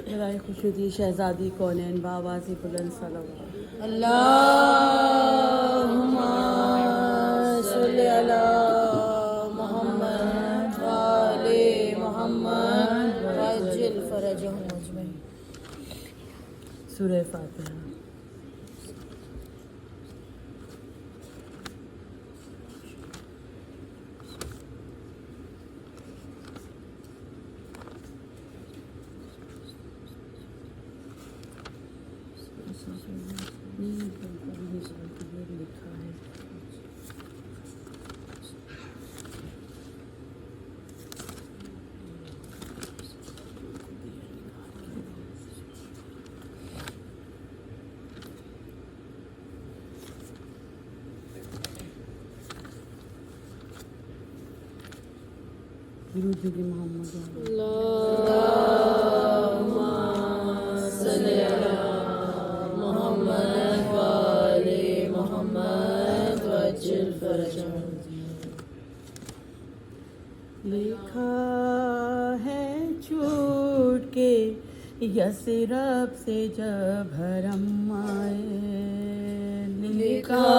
برائے خوشودی شہزادی کونین بآواز بلند صلوات اللہم صلی علی محمد وآل محمد وعجل فرجہم اجمعین. سورہ فاتحہ. لکھا ہے درود محمد. اللہم صلی علی محمد وآل محمد وعجل فرجہم. لکھا ہے چھوٹ کے یثرب سے جب حرم آئے. لکھا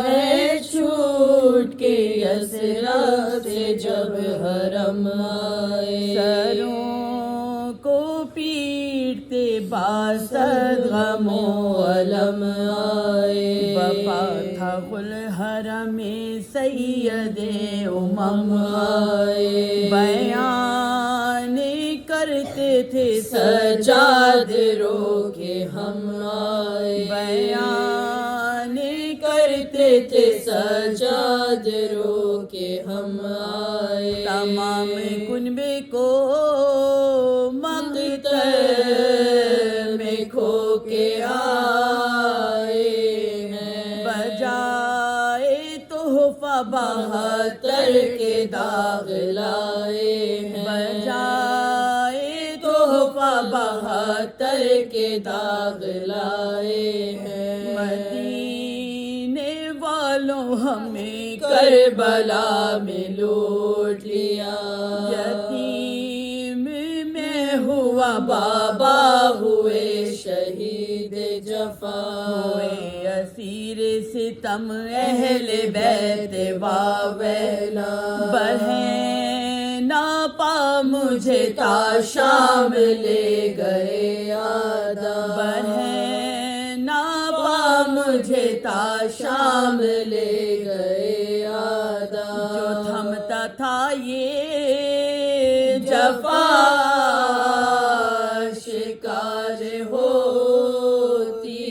ہے چھوٹ کے یثرب سے جب حرم آئے. سروں کو پیٹتے باسد غم و علم آئے. بپا تھا غل حرم سید امم آئے. بیان کرتے تھے سجاد رو کے ہم آئے. بیان کرتے تھے سجاد رو کے ہم آئے. تمام کنبے کو مقتل میں کھو کے آئے ہیں. بجائے تحفہ بہتر کے داغ لائے ہیں. بجائے تحفہ بہتر کے داغ لائے ہیں. مدینے والوں ہمیں کربلا میں لوٹ لیا. یتیم میں ہوا بابا ہوئے شہید جفا. ہوئے اسیر ستم اہل بیت واویلا. بڑھیں ناپا مجھے تا شام لے گئے آدھا. بڑھیں ناپا مجھے تا شام لے گئے آدھا. جو تھمتا تھا یہ جفا شکار ہوتی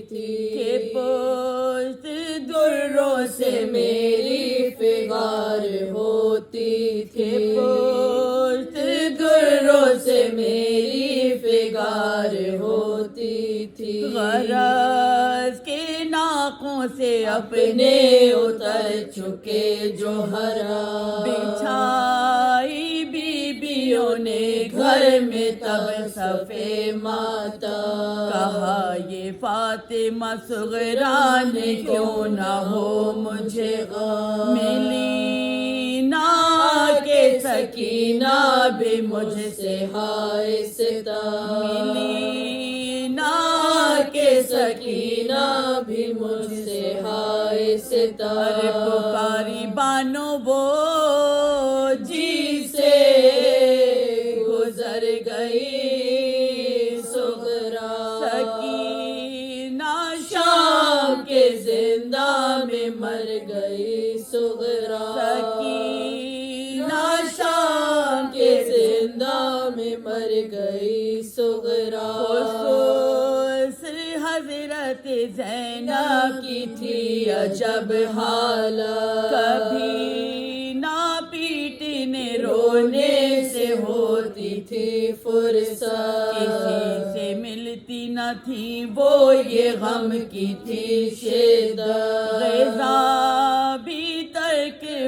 تھی. کہ پشت دروں سے میری فغار ہوتی تھی. پشت دروں سے میری فغار ہوتی تھی. غرض کے ناقوں سے اپنے اتر چکے جو ہرا. بچھائی بیویوں نے گھر میں تب صفے ماتا. کہا یہ فاطمہ صغرا نے کیوں نہ ہو مجھے غم. ملی نہ کہ سکینہ بھی مجھ سے ہائے ستا. ملی نہ کہ سکینہ بھی مجھ سے ہائے ستا. پکاری بانو وہ جی سے گزر گئی صغرا. سکینہ شام کے زندہ میں مر گئی صغرا. سکینہ شام کے زندہ میں مر گئی صغرا. خصوص حضرت زینب کی تھی عجب حالت. کبھی نہ پیٹنے رونے سے ہوتی تھی فرصت. کسی سے ملتی نہ تھی وہ یہ غم کی تھی شدت. غذا بھی ترک